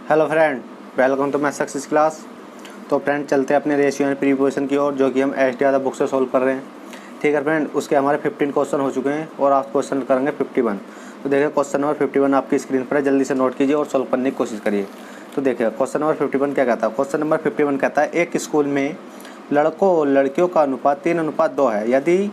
Hello friend, welcome to my success class. तो friend चलते हैं अपने रेशियो एंड प्रीपोजिशन की ओर, जो कि हम एसटीआर बुक से सोल्व कर रहे हैं। ठीक है फ्रेंड, उसके हमारे 15 क्वेश्चन हो चुके हैं और आप क्वेश्चन करेंगे 51। तो देखिए क्वेश्चन नंबर 51 आपकी स्क्रीन पर है, जल्दी से नोट कीजिए और सोल्व करने की कोशिश करिए। तो देखिए क्वेश्चन नंबर 51 क्या कहता है। क्वेश्चन नंबर 51 कहता है एक स्कूल में लड़कों और लड़कियों का अनुपात 3:2 है। यदि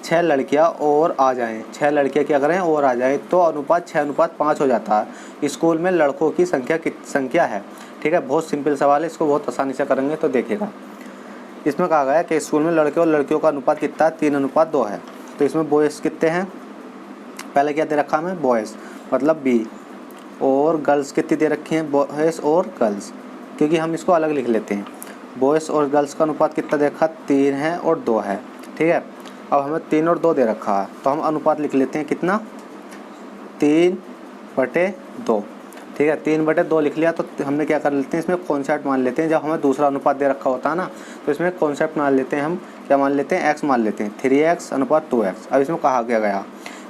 6 लड़कियां और आ जाएं, 6 लड़कियां क्या करें और आ जाएं, तो अनुपात 6:5 हो जाता है। स्कूल में लड़कों की संख्या है। ठीक है, बहुत सिंपल सवाल है, इसको बहुत आसानी से करेंगे। तो देखिएगा, इसमें कहा गया है कि स्कूल में लड़के और लड़कियों का अनुपात कितना है, 3:2 है। तो इसमें बॉयज़ कितने हैं, पहले क्या दे रखा हमें, बॉयज़ मतलब बी, और गर्ल्स कितनी दे रखी हैं, बॉयज़ और गर्ल्स, क्योंकि हम इसको अलग लिख लेते हैं। बॉयज़ और गर्ल्स का अनुपात कितना दे रखा, 3 है और 2 है। ठीक है, अब हमें 3 और 2 दे रखा है, तो हम अनुपात लिख लेते हैं कितना, 3/2। ठीक है, 3/2 लिख लिया। तो हमने क्या कर लेते हैं, इसमें कॉन्सेप्ट मान लेते हैं। जब हमें दूसरा अनुपात दे रखा होता है ना, तो इसमें कॉन्सेप्ट मान लेते हैं हम, क्या मान लेते हैं, x मान लेते हैं, 3x/2x। अब इसमें कहा गया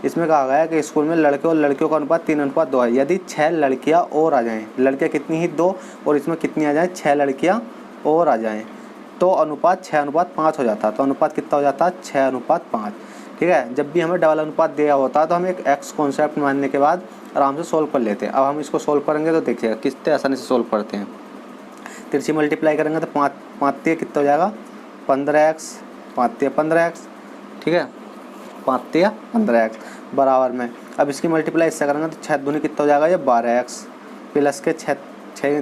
इसमें कहा गया कि स्कूल में लड़के और लड़कियों का अनुपात 3:2 है। यदि 6 लड़कियाँ और आ जाएँ, लड़कियाँ कितनी ही 2, और इसमें कितनी आ जाएँ, 6 लड़कियाँ और आ जाएँ, तो अनुपात 6:5 हो जाता है। तो अनुपात कितना हो जाता है, 6:5। ठीक है, जब भी हमें डबल अनुपात दिया होता है तो हम एक एक्स कॉन्सेप्ट मानने के बाद आराम से सोल्व कर लेते हैं। अब हम इसको सोल्व करेंगे तो देखिएगा कितने आसानी से सोल्व करते हैं। तिरछी मल्टीप्लाई करेंगे तो 5 कितना हो जाएगा, 15x, 5×15x। ठीक है, 5×15x बराबर में। अब इसकी मल्टीप्लाई इससे करेंगे तो 6 दूनी कितना हो जाएगा, ये 12x प्लस के 6 6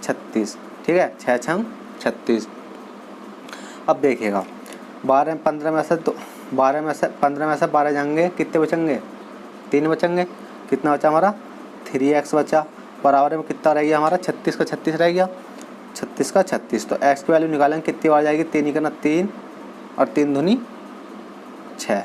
36। ठीक है, 6×36। अब देखिएगा 15 में से 12 जाएंगे, कितने बचेंगे, 3 बचेंगे। कितना बचा हमारा, 3x बचा। बराबर में कितना रह गया हमारा, 36 का 36 रह गया, 36 का 36। तो x की वैल्यू निकालेंगे, कितनी बार जाएगी, 3 का 3 और 3 दूनी 6।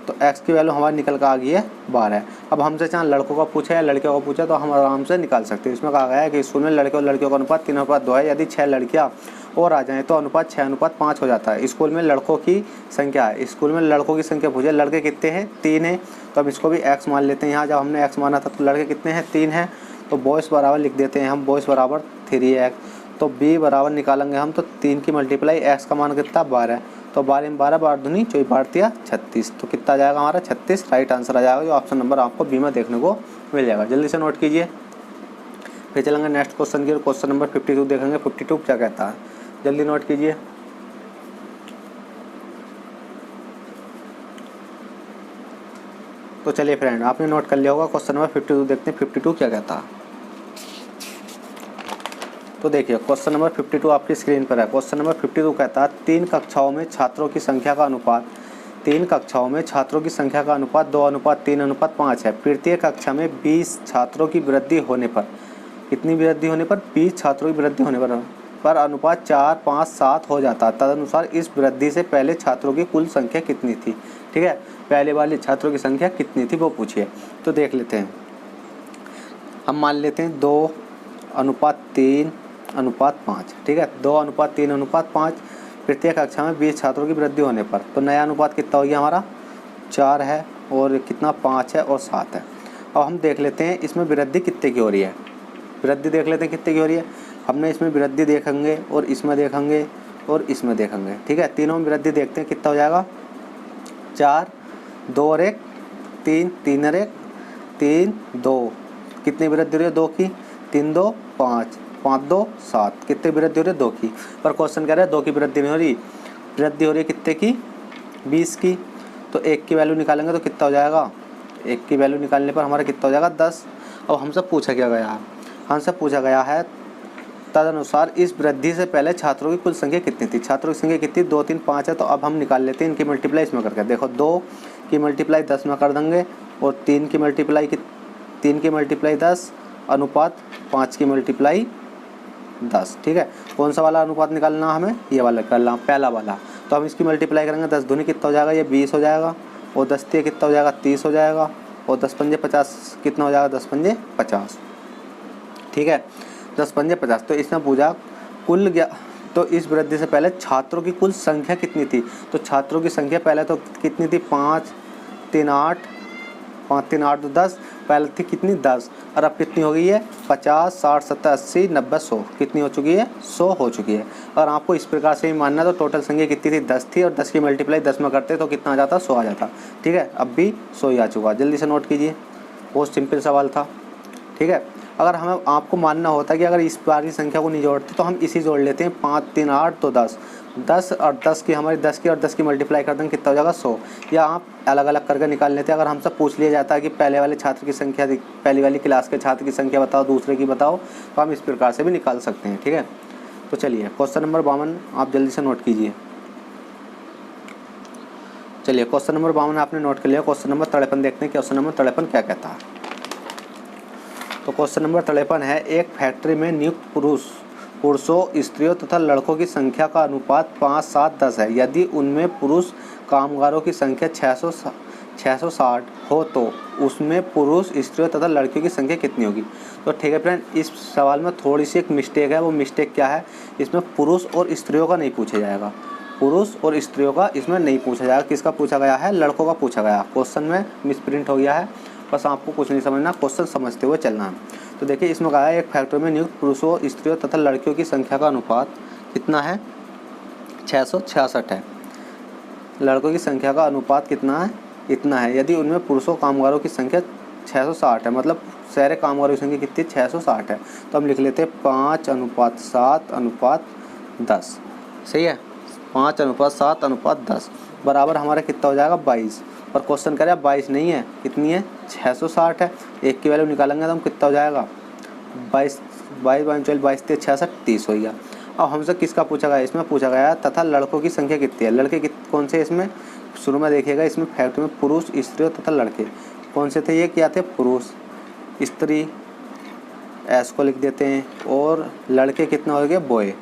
तो x की वैल्यू हमारी निकल कर आ गई है 12। अब हमसे चाहे लड़कों का पूछे या लड़कियों का पूछे तो हम आराम से निकाल सकते हैं। इसमें कहा गया है कि स्कूल में लड़के और लड़कियों का अनुपात 3:2 है। यदि 6 लड़कियाँ और आ जाएँ तो अनुपात 6:5 हो जाता है। स्कूल में लड़कों की संख्या है, स्कूल में लड़कों की संख्या पूछे, लड़के कितने हैं, 3 हैं, तो अब इसको भी x मान लेते हैं। यहाँ जब हमने x माना था तो लड़के कितने हैं, 3 हैं, तो बॉयज़ बराबर लिख देते हैं हम, बॉयज़ बराबर 3x। तो b बराबर निकालेंगे हम, तो 3 की मल्टीप्लाई x का मान कितना, 12। तो 12 में 12, 12 दूनी 24, 36। तो कितना आ जाएगा हमारा, 36 राइट आंसर आ जाएगा, जो ऑप्शन नंबर आपको बी में देखने को मिल जाएगा। जल्दी से नोट कीजिए। फिर चलेंगे नेक्स्ट क्वेश्चन की, क्वेश्चन नंबर 52 देखेंगे। 52 क्या कहता है, जल्दी नोट कीजिए। तो चलिए फ्रेंड, आपने नोट कर लिया होगा, क्वेश्चन नंबर 52 देखते हैं 52 क्या कहता है। तो देखिए क्वेश्चन नंबर 52 आपकी स्क्रीन पर है। क्वेश्चन नंबर 52 कहता है 3 कक्षाओं में छात्रों की संख्या का अनुपात 2:3:5 है। प्रत्येक कक्षा में 20 छात्रों की वृद्धि होने पर, कितनी वृद्धि होने पर, 20 छात्रों की वृद्धि होने पर अनुपात 4, 5, 7 हो जाता है। तदनुसार इस वृद्धि से पहले छात्रों की कुल संख्या कितनी थी। ठीक है, पहले वाले छात्रों की संख्या कितनी थी वो पूछिए। तो देख लेते हैं, हम मान लेते हैं 2:3:5। ठीक है, 2:3:5 प्रत्येक कक्षा में 20 छात्रों की वृद्धि होने पर। तो नया अनुपात कितना हो गया हमारा, 4 है, और कितना 5 है और 7 है। अब हम देख लेते हैं इसमें वृद्धि कितने की हो रही है, वृद्धि देख लेते हैं कितने की हो रही है। हमने इसमें वृद्धि देखेंगे और इसमें देखेंगे और इसमें देखेंगे। ठीक है, तीनों में वृद्धि देखते हैं, कितना हो जाएगा, 4, 2 और 1, 3, 3 और 1, 3, 2। कितनी वृद्धि हो रही है, 2 की, 3, 2, 5, 5, 2, 7। कितनी वृद्धि हो रही है, 2 की। पर क्वेश्चन कह रहा है 2 की वृद्धि नहीं हो रही, वृद्धि हो रही है कितने की, 20 की। तो 1 की वैल्यू निकालेंगे तो कितना हो जाएगा, 1 की वैल्यू निकालने पर हमारा कितना हो जाएगा, 10। अब हमसे पूछा क्या गया है, हमसे पूछा गया है तदनुसार इस वृद्धि से पहले छात्रों की कुल संख्या कितनी थी। छात्रों की संख्या कितनी, 2, 3, 5 है। तो अब हम निकाल लेते हैं इनकी मल्टीप्लाई इसमें करके। देखो 2 की मल्टीप्लाई 10 में कर देंगे, और 3 की मल्टीप्लाई 10 अनुपात 5 की मल्टीप्लाई 10। ठीक है, कौन सा वाला अनुपात निकालना हमें, ये वाला निकालना, पहला वाला। तो हम इसकी मल्टीप्लाई करेंगे, 10 दूनी कितना हो जाएगा, ये 20 हो जाएगा, और 10 तिया कितना हो जाएगा, 30 हो जाएगा, और 10 पंजे 50 कितना हो जाएगा, 10 पंजे 50। ठीक है, 10 पंजे 50। तो इसने पूछा तो इस वृद्धि से पहले छात्रों की कुल संख्या कितनी थी। तो छात्रों की संख्या पहले तो कितनी थी, 5, 3, 8, 5, 3, 8, 10, पहले थी कितनी 10 और अब कितनी हो गई है 50, 60, 70, 80, 90, 100 कितनी हो चुकी है 100 हो चुकी है। और आपको इस प्रकार से ही मानना तो टोटल संख्या कितनी थी 10 थी और 10 की मल्टीप्लाई 10 में करते तो कितना आ जाता 100 आ जाता। ठीक है, अब भी 100 ही आ चुका। जल्दी से नोट कीजिए, बहुत सिंपल सवाल था। ठीक है, अगर हमें आपको मानना होता कि अगर इस बार की संख्या को नहीं जोड़ते तो हम इसी जोड़ लेते हैं 5, 3, 8 तो 10 और 10 की हमारी 10 की और 10 की मल्टीप्लाई कर देंगे कितना हो जाएगा 100। या आप अलग अलग करके निकाल लेते हैं। अगर हमसे पूछ लिया जाता है कि पहले वाले छात्र की संख्या, पहली वाली क्लास के छात्र की संख्या बताओ, दूसरे की बताओ, तो हम इस प्रकार से भी निकाल सकते हैं। ठीक है, तो चलिए क्वेश्चन नंबर 52 आप जल्दी से नोट कीजिए। चलिए क्वेश्चन नंबर 52 आपने नोट कर लिया। क्वेश्चन नंबर 53 देखते हैं क्वेश्चन नंबर 53 क्या कहता है। तो क्वेश्चन नंबर 53 है, एक फैक्ट्री में नियुक्त पुरुषों, स्त्रियों तथा लड़कों की संख्या का अनुपात 5, 7, 10 है। यदि उनमें पुरुष कामगारों की संख्या 660 हो तो उसमें पुरुष, स्त्रियों तथा लड़कियों की संख्या कितनी होगी। तो ठीक है फ्रेंड, इस सवाल में थोड़ी सी एक मिस्टेक है। वो मिस्टेक क्या है, इसमें पुरुष और स्त्रियों का नहीं पूछा जाएगा। पुरुष और स्त्रियों का इसमें नहीं पूछा जाएगा। किसका पूछा गया है, लड़कों का पूछा गया। क्वेश्चन में मिसप्रिंट हो गया है, बस आपको कुछ नहीं समझना, क्वेश्चन समझते हुए चलना है। तो देखिए इसमें कहा है एक फैक्ट्री में नियुक्त पुरुषों, स्त्रियों तथा लड़कियों की संख्या का अनुपात कितना है 666 है। लड़कों की संख्या का अनुपात कितना है, इतना है। यदि उनमें पुरुषों कामगारों की संख्या 660 है, मतलब सारे कामगारों की संख्या कितनी 660 है, तो हम लिख लेते हैं 5:7:10। सही है, 5:7:10 बराबर हमारा कितना हो जाएगा 22। और क्वेश्चन करें 22 नहीं है, कितनी है 660 है। एक की वैल्यू निकालेंगे तो हम कितना हो जाएगा 22, 22 66 30 हो गया। अब हमसे किसका पूछा गया, इसमें पूछा गया तथा लड़कों की संख्या कितनी है। लड़के कौन से, इसमें शुरू में देखिएगा इसमें फैक्ट्री में पुरुष, स्त्रियों तथा लड़के कौन से थे, ये क्या थे पुरुष, स्त्री एस को लिख देते हैं, और लड़के कितना हो गया बॉय।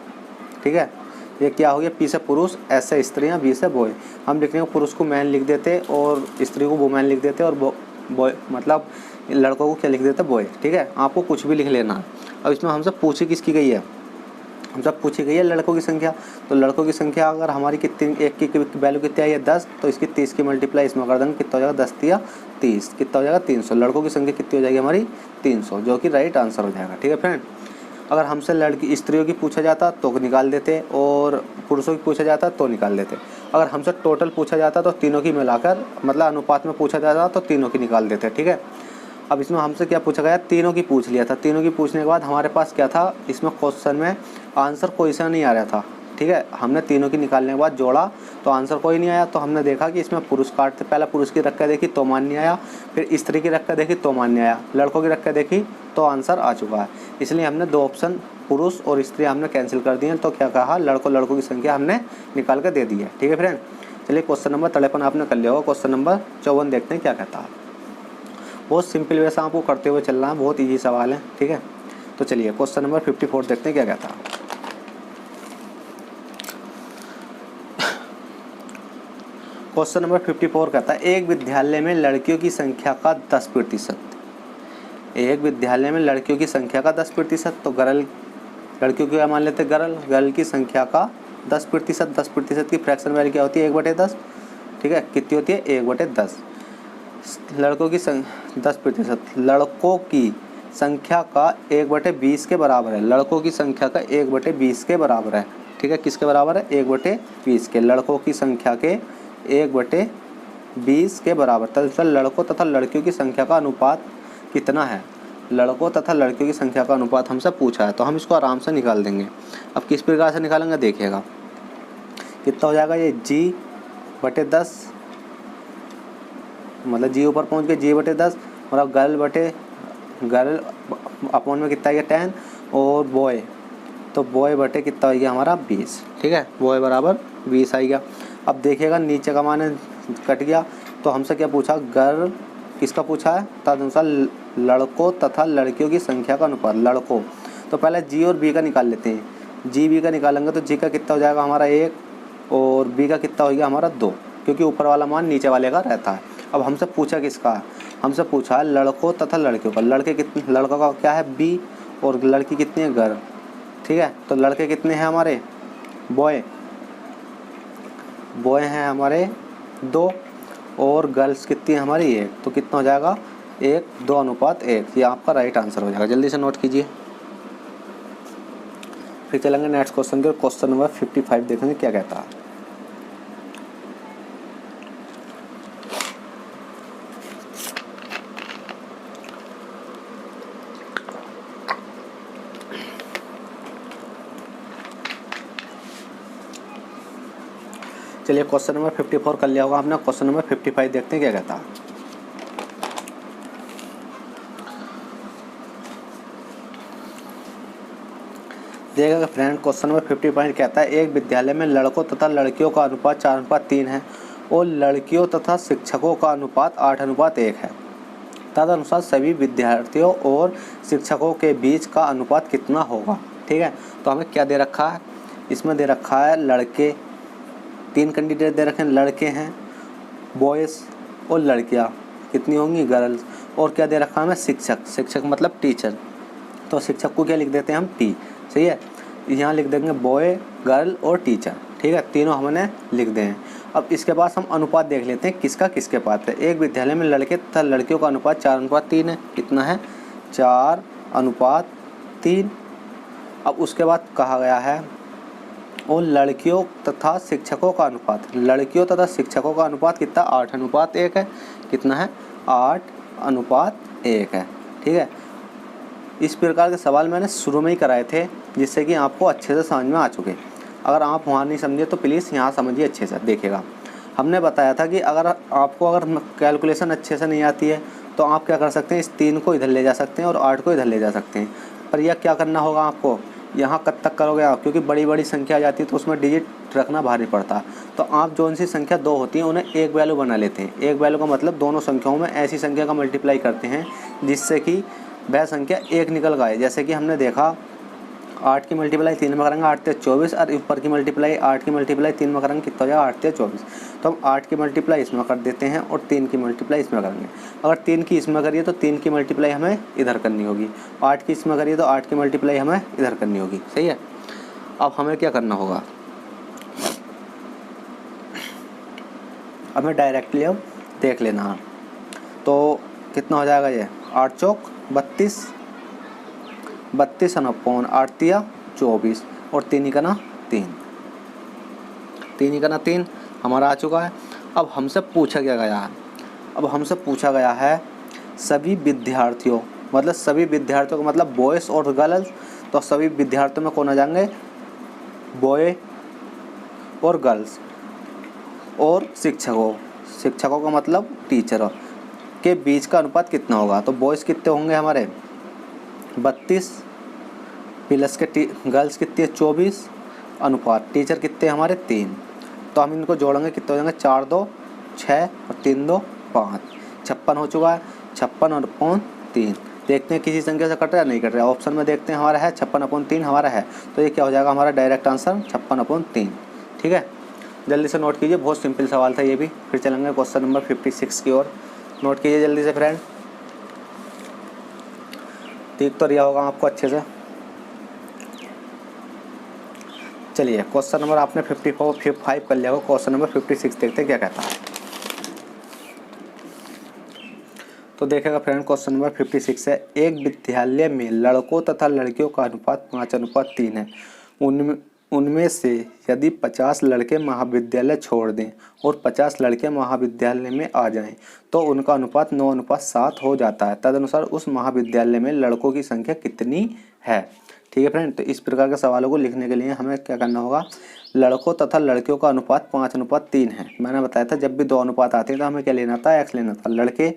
ठीक है, ये क्या हो गया, पी से पुरुष, एस से स्त्रियाँ, बी से बॉय। हम लिखने को पुरुष को मैन लिख देते और स्त्री को वुमेन लिख देते और बॉय मतलब लड़कों को क्या लिख देते बॉय। ठीक है, आपको कुछ भी लिख लेना। अब इसमें हमसे पूछी किसकी गई है, हमसे पूछी गई है लड़कों की संख्या। तो लड़कों की संख्या अगर हमारी कितनी, एक की वैल्यू कितनी आई है 10, तो इसकी 30 की मल्टीप्लाई इसमें कर देंगे, कितना हो जाएगा 10 या 30, कितना हो जाएगा 300। लड़कों की संख्या कितनी हो जाएगी हमारी 300, जो कि राइट आंसर हो जाएगा। ठीक है फ्रेंड, अगर हमसे लड़की स्त्रियों की पूछा जाता तो निकाल देते और पुरुषों की पूछा जाता तो निकाल देते। अगर हमसे टोटल पूछा जाता तो तीनों की मिलाकर, मतलब अनुपात में पूछा जाता तो तीनों की निकाल देते। ठीक है, अब इसमें हमसे क्या पूछा गया, तीनों की पूछ लिया था। तीनों की पूछने के बाद हमारे पास क्या था, इसमें क्वेश्चन में आंसर कोई सा नहीं आ रहा था। ठीक है, हमने तीनों की निकालने के बाद जोड़ा तो आंसर कोई नहीं आया। तो हमने देखा कि इसमें पुरुष काटते, पहला पुरुष की रख के देखी तो मान नहीं आया, फिर स्त्री की रख के देखी तो मान नहीं आया, लड़कों की रख के देखी तो आंसर आ चुका है। इसलिए हमने दो ऑप्शन पुरुष और स्त्री हमने कैंसिल कर दिए। तो क्या कहा, लड़कों की संख्या हमने निकाल कर दे दी है। ठीक है फ्रेंड, चलिए क्वेश्चन नंबर 53 आपने कर लिया होगा। क्वेश्चन नंबर 54 देखते हैं क्या कहता है। बहुत सिंपल वैसा आपको करते हुए चलना है, बहुत ईजी सवाल है। ठीक है, तो चलिए क्वेश्चन नंबर 54 देखते हैं क्या कहता है। क्वेश्चन नंबर 54 कहता है, एक विद्यालय में लड़कियों की संख्या का 10%, एक विद्यालय में लड़कियों की संख्या का 10%, तो लड़कियों की क्या मान लेते हैं गर्ल की संख्या का 10%। 10% की फ्रैक्शन वैल्यू क्या होती है 1/10। ठीक है, कितनी होती है 1/10। लड़कों की 10%, लड़कों की संख्या का 1/20 के बराबर है। लड़कों की संख्या का 1/20 के बराबर है। ठीक है, किसके बराबर है 1/20 के, लड़कों की संख्या के 1/20 के बराबर। तथा लड़कों तथा लड़कियों की संख्या का अनुपात कितना है, लड़कों तथा लड़कियों की संख्या का अनुपात हमसे पूछा है, तो हम इसको आराम से निकाल देंगे। अब किस प्रकार से निकालेंगे देखिएगा, कितना हो जाएगा ये G/10, मतलब G ऊपर पहुंच गए G/10, और अब गर्ल अपॉन में कितना है 10 और बॉय, तो बॉय बटे कितना हो गया हमारा 20। ठीक है, बॉय बराबर 20 आएगा। अब देखिएगा नीचे का मान कट गया, तो हमसे क्या पूछा, गर्ल किसका पूछा है, तदनुसार लड़कों तथा लड़कियों की संख्या का अनुपात। लड़कों, तो पहले G और B का निकाल लेते हैं। G B का निकालेंगे तो G का कितना हो जाएगा हमारा 1 और B का कितना हो गया हमारा 2, क्योंकि ऊपर वाला मान नीचे वाले का रहता है। अब हमसे पूछा किसका है, हमसे पूछा है लड़कों तथा लड़कियों का। लड़कों का क्या है B और लड़की कितनी है गर्ल। ठीक है, तो लड़के कितने हैं हमारे बॉय हैं हमारे 2 और गर्ल्स कितनी है हमारी 1, तो कितना हो जाएगा 1 2:1, ये आपका राइट आंसर हो जाएगा। जल्दी से नोट कीजिए। फिर चलेंगे नेक्स्ट क्वेश्चन के, क्वेश्चन नंबर 55 देखेंगे क्या कहता है। चलिए क्वेश्चन नंबर 54 कर लिया होगा आपने। क्वेश्चन नंबर 55 देखते हैं क्या कहता है। देखिएगा फ्रेंड, क्वेश्चन नंबर 55 कहता है एक विद्यालय में लड़कों तथा लड़कियों का अनुपात 4:3 है और लड़कियों तथा शिक्षकों का अनुपात 8:1 है। तदनुसार सभी विद्यार्थियों और शिक्षकों के बीच का अनुपात कितना होगा। ठीक है, तो हमें क्या दे रखा है, इसमें दे रखा है लड़के, 3 कैंडिडेट दे रखे हैं, लड़के हैं बॉयज़ और लड़कियां कितनी होंगी गर्ल्स। और क्या दे रखा है हमें शिक्षक, शिक्षक मतलब टीचर, तो शिक्षक को क्या लिख देते हैं हम टी। सही है, यहाँ लिख देंगे बॉय गर्ल और टीचर। ठीक है, तीनों हमने लिख दें। अब इसके बाद हम अनुपात देख लेते हैं किसका किसके पास है। एक विद्यालय में लड़के तथा लड़कियों का अनुपात 4:3 है। कितना है, 4:3। अब उसके बाद कहा गया है और लड़कियों तथा शिक्षकों का अनुपात, लड़कियों तथा शिक्षकों का अनुपात कितना, 8:1 है। कितना है, 8:1 है। ठीक है, इस प्रकार के सवाल मैंने शुरू में ही कराए थे जिससे कि आपको अच्छे से समझ में आ चुके। अगर आप वहाँ नहीं समझे तो प्लीज़ यहाँ समझिए अच्छे से। देखिएगा, हमने बताया था कि अगर कैलकुलेशन अच्छे से नहीं आती है तो आप क्या कर सकते हैं, इस 3 को इधर ले जा सकते हैं और 8 को इधर ले जा सकते हैं। पर यह क्या करना होगा आपको, यहाँ कब तक करोगे आप, क्योंकि बड़ी बड़ी संख्या आ जाती है तो उसमें डिजिट रखना भारी पड़ता है। तो आप जो सी संख्या 2 होती हैं उन्हें एक वैल्यू बना लेते हैं। एक वैल्यू का मतलब दोनों संख्याओं में ऐसी संख्या का मल्टीप्लाई करते हैं जिससे कि वह संख्या 1 निकल गए। जैसे कि हमने देखा 8 की मल्टीप्लाई 3 में करेंगे 8 × 24, और ऊपर की मल्टीप्लाई 8 की मल्टीप्लाई 3 में करेंगे कितना हो जाएगा, 8 × 24। तो हम 8 की मल्टीप्लाई इसमें कर देते हैं और 3 की मल्टीप्लाई इसमें करेंगे। अगर 3 की इसमें करिए तो 3 की मल्टीप्लाई हमें इधर करनी होगी, 8 की इसमें करिए तो 8 की मल्टीप्लाई हमें इधर करनी होगी। सही है, अब हमें क्या करना होगा, हमें डायरेक्टली अब देख लेना है। तो कितना हो जाएगा ये, 8 चौक 32, 32 अपॉन 8 तिया 24 और 3 ही का ना 3, 3 ही का ना 3 हमारा आ चुका है। अब हमसे पूछा क्या गया है, अब हमसे पूछा गया है सभी विद्यार्थियों, मतलब सभी विद्यार्थियों का मतलब बॉयज़ और गर्ल्स। तो सभी विद्यार्थियों में कौन आ जाएंगे, बॉय और गर्ल्स, और शिक्षकों, शिक्षकों का मतलब टीचर के बीच का अनुपात कितना होगा। तो बॉयज़ कितने होंगे हमारे 32 प्लस के गर्ल्स कितनी है 24, अनुपात टीचर कितने हमारे 3। तो हम इनको जोड़ेंगे कितने हो जाएंगे, 4 2 6 और 3 2 5, 56 हो चुका है। 56/3 देखते हैं किसी संख्या से कट रहा है नहीं कट रहा है। ऑप्शन में देखते हैं हमारा है 56/3 हमारा है, तो ये क्या हो जाएगा हमारा डायरेक्ट आंसर 56/3। ठीक है, जल्दी से नोट कीजिए, बहुत सिंपल सवाल था ये भी। फिर चलेंगे क्वेश्चन नंबर 56 की ओर। नोट कीजिए जल्दी से फ्रेंड, ठीक तो रिया होगा आपको अच्छे से। चलिए क्वेश्चन नंबर आपने 55 कर लिया होगा, क्वेश्चन नंबर 56 देखते हैं क्या कहता है। तो देखेगा फ्रेंड, क्वेश्चन नंबर 56 है एक विद्यालय में लड़कों तथा लड़कियों का अनुपात 5:3 है। उनमें से यदि 50 लड़के महाविद्यालय छोड़ दें और 50 लड़के महाविद्यालय में आ जाएं तो उनका अनुपात 9:7 हो जाता है। तदनुसार उस महाविद्यालय में लड़कों की संख्या कितनी है। ठीक है फ्रेंड, तो इस प्रकार के सवालों को लिखने के लिए हमें क्या करना होगा, लड़कों तथा लड़कियों का अनुपात 5:3 है। मैंने बताया था जब भी 2 अनुपात आते हैं तो हमें क्या लेना था, एक्स लेना था, लड़के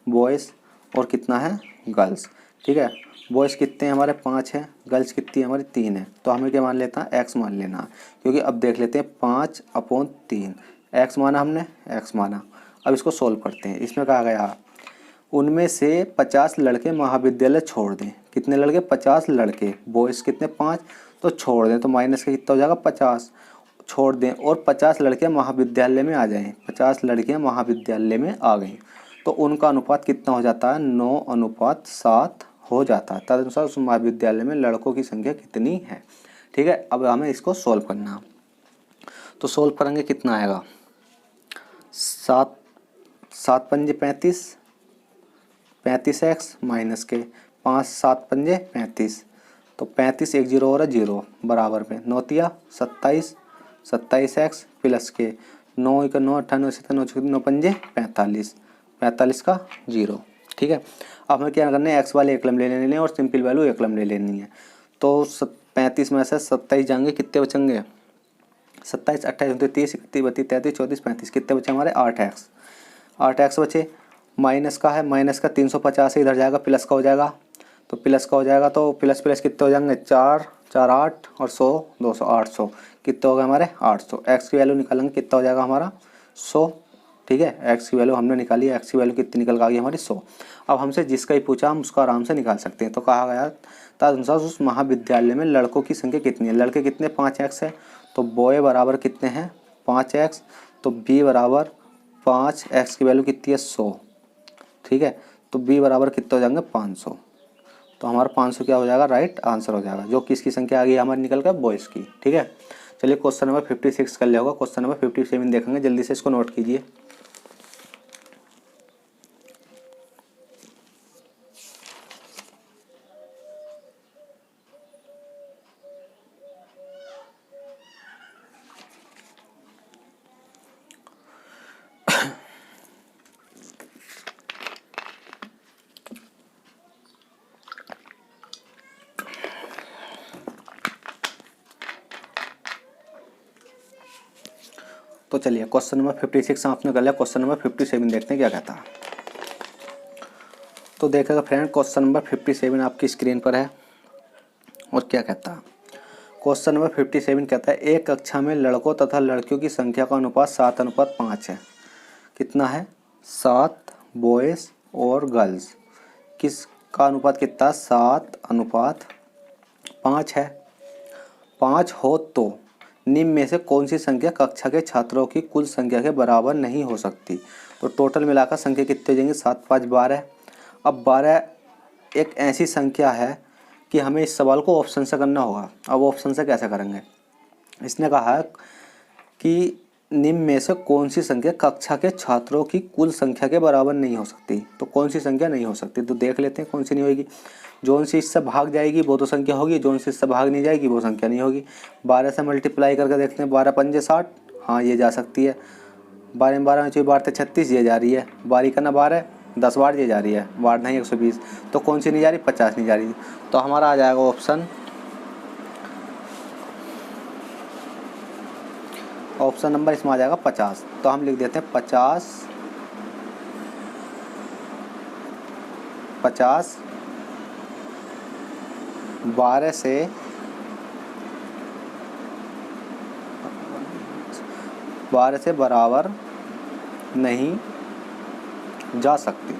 बॉयज़ और कितना है गर्ल्स। ठीक है, बॉयज़ कितने हैं हमारे 5 हैं, गर्ल्स कितनी है हमारी 3 है। तो हमें क्या मान लेता है, एक्स मान लेना, क्योंकि अब देख लेते हैं 5/3 एक्स माना हमने, एक्स माना। अब इसको सोल्व करते हैं। इसमें कहा गया उनमें से 50 लड़के महाविद्यालय छोड़ दें। कितने लड़के, 50 लड़के, बॉयज़ कितने 5, तो छोड़ दें तो माइनस का कितना हो जाएगा 50, छोड़ दें और 50 लड़के महाविद्यालय में आ जाएं। 50 लड़कियां महाविद्यालय में आ गईं तो उनका अनुपात कितना हो जाता है, 9:7 हो जाता है। तदनुसार उस महाविद्यालय में लड़कों की संख्या कितनी है। ठीक है, अब हमें इसको सोल्व करना है। तो सोल्व करेंगे कितना आएगा, 7 7 पंजे 35 35x माइनस के 5 7 पंजे 35, तो 35 एक जीरो और 0 बराबर में 9 तिया 27, 27x प्लस के 9 एक 9 98 9 पंजे 45, 45 का 0। ठीक है, अब हमें क्या करना है, एक्स वाले एकलम ले लेने हैं और सिंपल वैल्यू एकलम ले लेनी है। तो 35 में से 27 जाएंगे, कितने बचेंगे, 27 28 29 31 32 33 34 35, कितने बचे हमारे 8x, 8x बचे। माइनस का है, माइनस का 350 इधर जाएगा, प्लस का हो जाएगा, तो प्लस का हो जाएगा, तो प्लस प्लस कितने हो जाएंगे 4 4 8 और 100 200 800, कितने हो गए हमारे 800। एक्स की वैल्यू निकालेंगे, कितना हो जाएगा हमारा 100। ठीक है, एक्स की वैल्यू हमने निकाली, एक्स की वैल्यू कितनी निकल गई हमारी 100। अब हमसे जिसका ही पूछा हम उसको आराम से निकाल सकते हैं। तो कहा गया तदनुसार उस महाविद्यालय में लड़कों की संख्या कितनी है, लड़के कितने 5x है, तो बॉय बराबर कितने हैं 5x, तो b बराबर 5x की वैल्यू कितनी है 100। ठीक है, तो b बराबर कितने हो जाएंगे 500, तो हमारा 500 क्या हो जाएगा, राइट आंसर हो जाएगा, जो किसकी संख्या आ गई हमारी निकल कर बॉयज़ की। ठीक है, चलिए क्वेश्चन नंबर 56 कर लिया होगा, क्वेश्चन नंबर 57 देखेंगे, जल्दी से इसको नोट कीजिए। तो चलिए क्वेश्चन नंबर 56 आपने कर लिया, क्वेश्चन नंबर 57 देखते हैं क्या कहता है। तो देखिएगा फ्रेंड, क्वेश्चन नंबर 57 आपकी स्क्रीन पर है और क्या कहता है। क्वेश्चन नंबर 57 कहता है एक कक्षा में लड़कों तथा लड़कियों की संख्या का अनुपात 7:5 है। कितना है, 7 बॉयज़ और गर्ल्स, किसका अनुपात कितना 7:5 है। 5 हो तो निम्न में से कौन सी संख्या कक्षा के छात्रों की कुल संख्या के बराबर नहीं हो सकती। तो टोटल मिलाकर संख्या कितनी हो जाएंगी 7 5 12। अब 12 एक ऐसी संख्या है कि हमें इस सवाल को ऑप्शन से करना होगा। अब ऑप्शन से कैसे करेंगे, इसने कहा है कि निम्न में से कौन सी संख्या कक्षा के छात्रों की कुल संख्या के बराबर नहीं हो सकती। तो कौन सी संख्या नहीं हो सकती, तो देख लेते हैं कौन सी नहीं होगी। जोन सी इससे भाग जाएगी वो तो संख्या होगी, जोन सी इससे भाग नहीं जाएगी वो संख्या नहीं होगी। 12 से मल्टीप्लाई करके देखते हैं, 12 पंजे 60, हाँ ये जा सकती है। 12 में 12 में 12 36, ये जा रही है। 12 का ना 12 10 बार ये जा रही है, बार नहीं 120, तो कौन सी नहीं जा रही 50 नहीं जा रही। तो हमारा आ जाएगा ऑप्शन नंबर इसमें आ जाएगा 50। तो हम लिख देते हैं 50 12 से बराबर नहीं जा सकती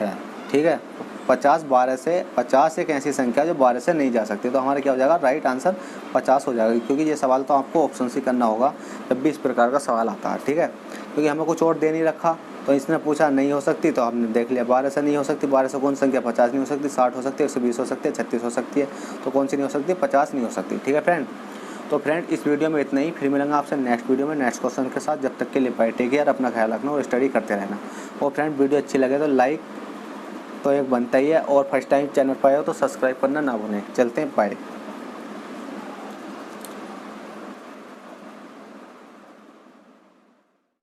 है। ठीक है, 50 12 से 50 एक ऐसी संख्या जो 12 से नहीं जा सकती। तो हमारा क्या हो जाएगा, राइट आंसर 50 हो जाएगा, क्योंकि ये सवाल तो आपको ऑप्शन से करना होगा जब भी इस प्रकार का सवाल आता है। ठीक है, क्योंकि हमें कुछ और दे नहीं रखा, तो इसने पूछा नहीं हो सकती, तो हमने देख लिया 12 से नहीं हो सकती। 12 से कौन संख्या 50 नहीं हो सकती, 60 हो सकती है, 120 हो सकती है, 36 हो सकती है, तो कौन सी नहीं हो सकती 50 नहीं हो सकती। ठीक है फ्रेंड, तो फ्रेंड इस वीडियो में इतना ही, फिर मिलेंगे आपसे नेक्स्ट वीडियो में नेक्स्ट क्वेश्चन के साथ। जब तक के लिए बाय, टेक केयर, अपना ख्याल रखना और स्टडी करते रहना। और फ्रेंड वीडियो अच्छी लगे तो लाइक तो एक बनता ही है, और फर्स्ट टाइम चैनल पर आए हो तो सब्सक्राइब करना ना भूलें। चलते हैं, बाय।